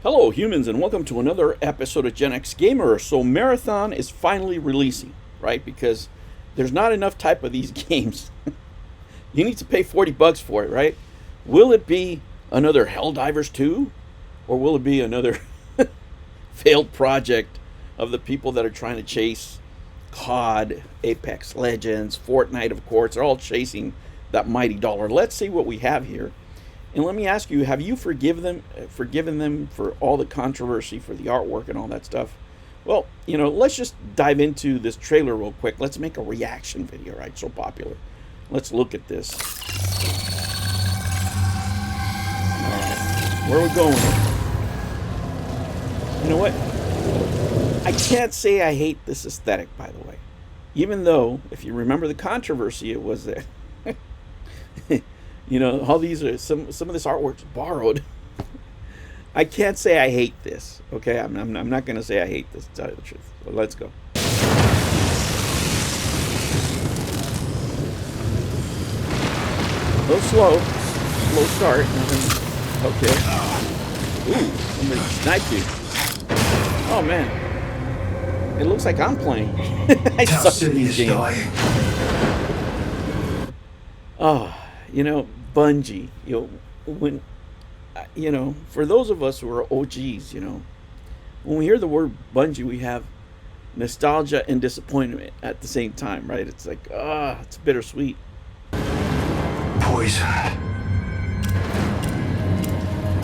Hello, humans, and welcome to another episode of Gen X Gamer. So, Marathon is finally releasing, right? Because there's not enough type of these games. You need to pay $40 for it, right? Will it be another Helldivers 2? Or will it be another failed project of the people that are trying to chase COD, Apex Legends, Fortnite, of course? They're all chasing that mighty dollar. Let's see what we have here. And let me ask you, have you forgiven them for all the controversy, for the artwork and all that stuff? Well, let's just dive into this trailer real quick. Let's make a reaction video, right? So popular. Let's look at this. All right. Where are we going? You know what? I can't say I hate this aesthetic, by the way. Even though, if you remember the controversy, it was that... all these are some of this artwork's borrowed. I can't say I hate this. Okay, I'm not gonna say I hate this, to tell you the truth. So let's go. A little slow start. Okay. Ooh, somebody sniped you. Oh man, it looks like I'm playing. I suck at these games. Oh. Bungie, for those of us who are OGs, when we hear the word Bungie, we have nostalgia and disappointment at the same time, right? It's like, it's bittersweet. Poison.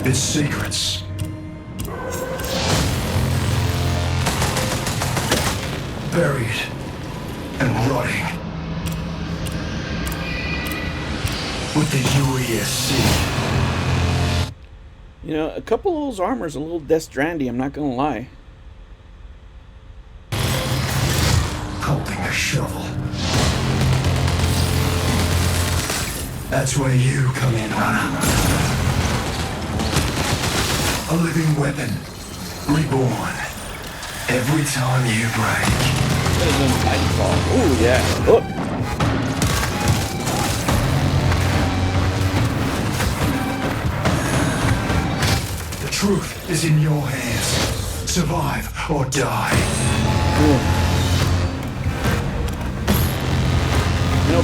Its secrets. Buried and rotting. With the UESC. A couple of those armors a little Death Stranding, I'm not gonna lie. Holding a shovel. That's where you come in, Runner. A living weapon. Reborn. Every time you break. Oh yeah. Look. Truth is in your hands. Survive or die.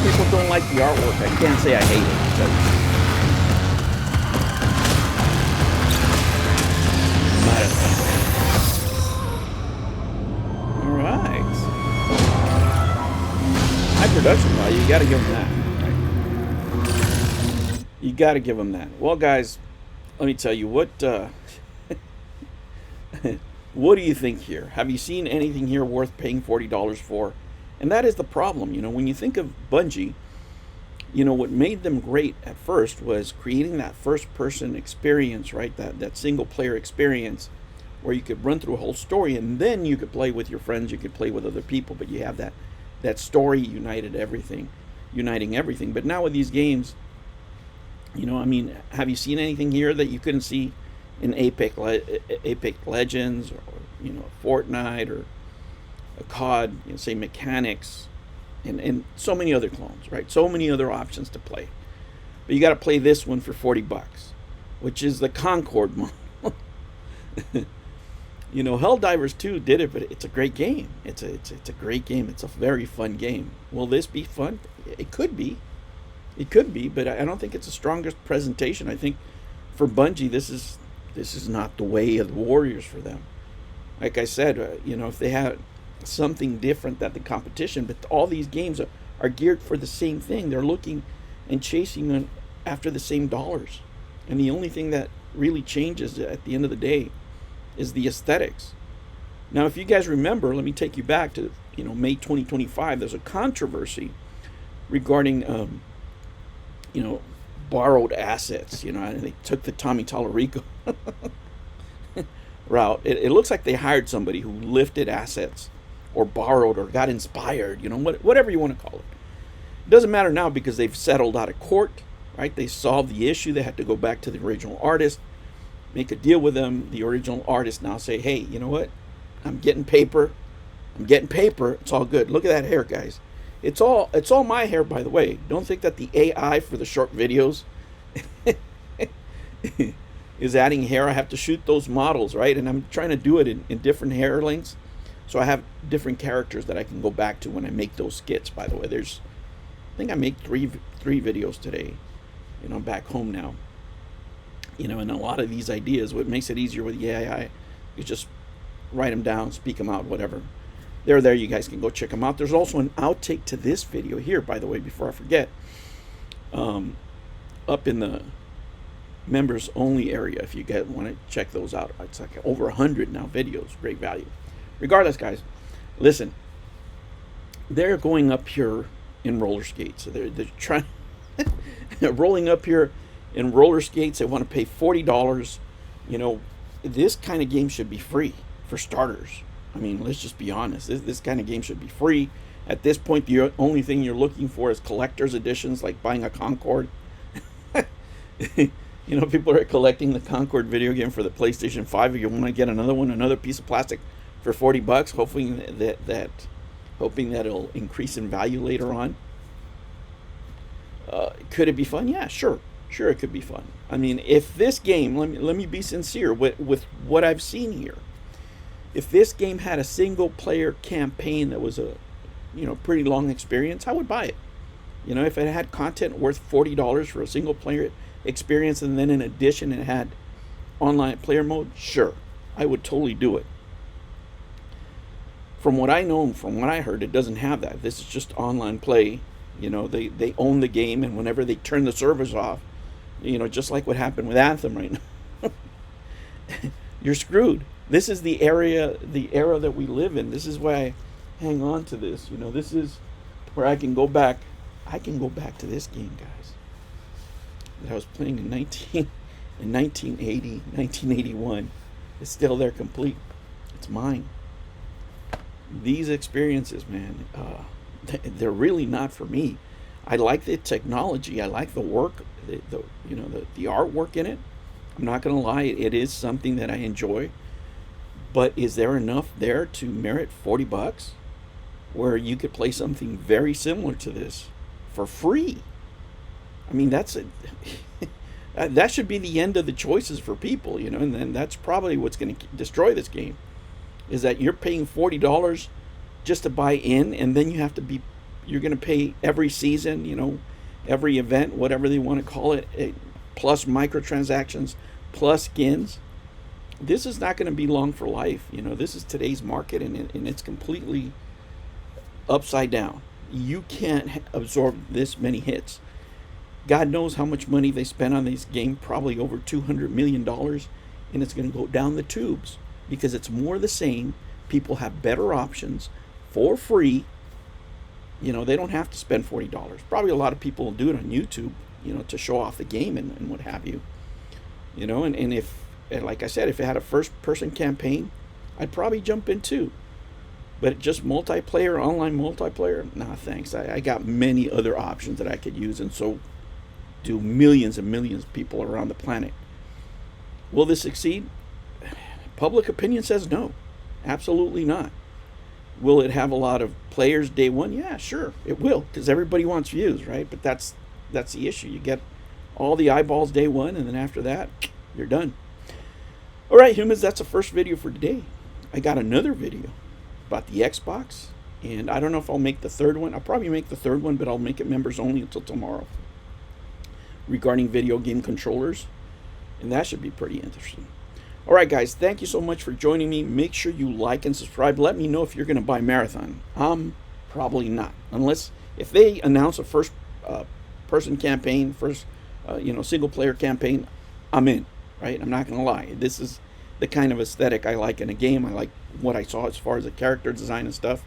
People don't like the artwork. I can't say I hate it. Alright. High production value, you gotta give them that. Right? You gotta give them that. Well, guys, let me tell you what what do you think here? Have you seen anything here worth paying $40 for? And that is the problem. When you think of Bungie, what made them great at first was creating that first-person experience, right? That single-player experience where you could run through a whole story, and then you could play with your friends, you could play with other people, but you have that story uniting everything. But now with these games, have you seen anything here that you couldn't see in Apex Legends or Fortnite or a COD? Say mechanics and so many other clones, right? So many other options to play. But you got to play this one for $40, which is the Concord model. Helldivers 2 did it, but it's a great game. It's a great game. It's a very fun game. Will this be fun? It could be. It could be, but I don't think it's the strongest presentation. I think for Bungie, this is not the way of the Warriors for them. Like I said, if they had something different than the competition, but all these games are geared for the same thing. They're looking and chasing after the same dollars. And the only thing that really changes at the end of the day is the aesthetics. Now, if you guys remember, let me take you back to, May 2025. There's a controversy regarding, borrowed assets, and they took the Tommy Tallarico route. It looks like they hired somebody who lifted assets or borrowed or got inspired, whatever you want to call it. It doesn't matter now because they've settled out of court, right? They solved the issue. They had to go back to the original artist, make a deal with them. The original artist now say, hey, you know what? I'm getting paper. It's all good. Look at that hair, guys. It's all my hair, by the way. Don't think that the AI for the short videos is adding hair. I have to shoot those models, right? And I'm trying to do it in different hair lengths. So I have different characters that I can go back to when I make those skits. By the way, I think I made three videos today. I'm back home now. And a lot of these ideas, what makes it easier with the AI, you just write them down, speak them out, whatever. They're there. You guys can go check them out. There's also an outtake to this video here, by the way, before I forget. Up in the members only area, if you guys want to check those out. It's like over 100 now videos. Great value. Regardless, guys, listen. They're going up here in roller skates. So they're trying, they're rolling up here in roller skates. They want to pay $40. This kind of game should be free for starters. I mean, let's just be honest. This kind of game should be free. At this point, the only thing you're looking for is collector's editions, like buying a Concorde. People are collecting the Concorde video game for the PlayStation 5. If you want to get another one, another piece of plastic for $40, hoping that it'll increase in value later on. Could it be fun? Yeah, sure it could be fun. I mean, if this game, let me be sincere with what I've seen here. If this game had a single player campaign that was a pretty long experience, I would buy it. If it had content worth $40 for a single player experience, and then in addition it had online player mode, sure, I would totally do it. From what I know and from what I heard, it doesn't have that. This is just online play. They own the game, and whenever they turn the servers off, just like what happened with Anthem right now, you're screwed. This is the era that we live in. This is why I hang on to this. This is where I can go back. I can go back to this game, guys, that I was playing in 1980, 1981. It's still there, complete. It's mine. These experiences, man, they're really not for me. I like the technology. I like the work, the artwork in it. I'm not going to lie. It is something that I enjoy. But is there enough there to merit $40 where you could play something very similar to this for free? I mean, that should be the end of the choices for people, and then that's probably what's going to destroy this game, is that you're paying $40 just to buy in, and then you're going to pay every season, every event, whatever they want to call it, plus microtransactions, plus skins. This is not going to be long for life. This is today's market, and it's completely upside down. You can't absorb this many hits. God knows how much money they spent on this game, probably over $200 million, and it's going to go down the tubes because it's more the same. People have better options for free. They don't have to spend $40. Probably a lot of people will do it on YouTube, to show off the game and what have you. And if, like I said, if it had a first-person campaign, I'd probably jump in too. But just multiplayer, online multiplayer, nah, thanks. I got many other options that I could use, and so do millions and millions of people around the planet. Will this succeed? Public opinion says no. Absolutely not. Will it have a lot of players day one? Yeah, sure, it will, because everybody wants views, right? But that's the issue. You get all the eyeballs day one, and then after that, you're done. All right, humans, that's the first video for today. I got another video about the Xbox, and I don't know if I'll make the third one. I'll probably make the third one, but I'll make it members only until tomorrow, regarding video game controllers, and that should be pretty interesting. All right, guys, thank you so much for joining me. Make sure you like and subscribe. Let me know if you're going to buy Marathon. Probably not, unless if they announce a first person campaign, single player campaign, I'm in, right? I'm not going to lie. This is the kind of aesthetic I like in a game. I like what I saw as far as the character design and stuff.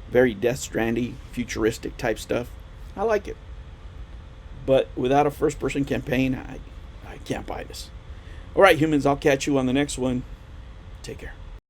Very Death Stranding, futuristic type stuff. I like it. But without a first person campaign, I can't buy this. All right, humans, I'll catch you on the next one. Take care.